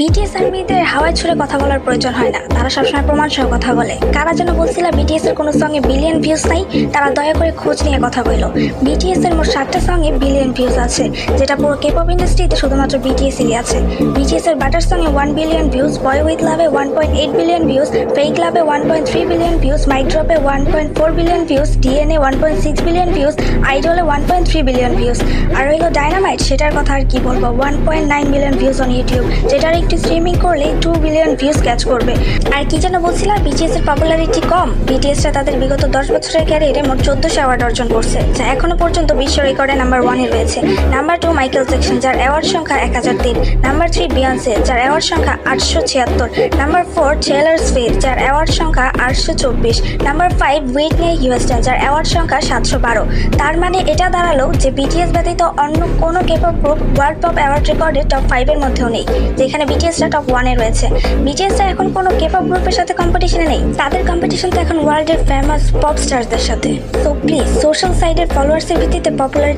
BTS আর্মিদের হাওয়ায় ছুড়ে কথা বলার প্রয়োজন হয় না, তারা সবসময় প্রমাণ সহ কথা বলে। কারা যেন বলছিল বিটিএস এর কোনো সঙ্গে বিলিয়ন ভিউজ নাই, তারা দয়া করে খোঁজ নিয়ে কথা বলল। বিটিএস এর মোট 7টা সঙ্গে বিলিয়ন ভিউজ আছে, যেটা পুরো কেপপ ইন্ডাস্ট্রিতে শুধুমাত্র বিটিএস এরই আছে। বিটিএস এর বাটার সঙ্গে 1 বিলিয়ন ভিউজ, বয় উইথ লাভে 1.8 বিলিয়ন ভিউজ, ফেক লাভে 1.3 বিলিয়ন ভিউজ, মাইক ড্রপে 1.4 billion views, DNA 1.6 billion views, আইডলে 1.3 বিলিয়ন ভিউজ। আর রইল ডায়নামাইট, সেটার কথা আর কি বলবো, 1.9 বিলিয়ন ভিউজ অন ইউটিউব, যেটার একটু স্ট্রিমিং করলে 2 বিলিয়ন ভিউজ ক্যাচ করবে। আর কি যেন বলছিলাম, বিটিএস এর পপুলারিটি কম। বিটিএসটা তাদের বিগত 10 বছরের ক্যারিয়ারে মোট 1400 অ্যাওয়ার্ড অর্জন করছে, যা এখনো পর্যন্ত বিশ্ব রেকর্ডে নাম্বার 1-এ রয়েছে। নাম্বার 2 মাইকেল জ্যাকসন, যার অ্যাওয়ার্ড সংখ্যা 1003। নাম্বার 3 বিয়ন্সে, যার অ্যাওয়ার্ড সংখ্যা 876। নাম্বার 4 টেইলর সুইফট, যার অ্যাওয়ার্ড সংখ্যা 824। নাম্বার 5 হুইটনি হিউস্টন, যার অ্যাওয়ার্ড সংখ্যা 712। তার মানে এটা দাঁড়ালো যে বিটিএস ব্যতীত অন্য কোনো K pop group world pop award রেকর্ডে টপ 5-এর মধ্যেও নেই, যেখানে বিটিএসটা টপ 1-এ রয়েছে। বিটিএসটা এখন কোনো কেপপ গ্রুপের সাথে কম্পিটিশনে নেই, তাদের কম্পিটিশন তো এখন ওয়ার্ল্ডের ফেমাস পপ স্টারদের সাথে। সো প্লিজ সোশ্যাল সাইটের ফলোয়ার্সের ভিত্তিতে পপুলার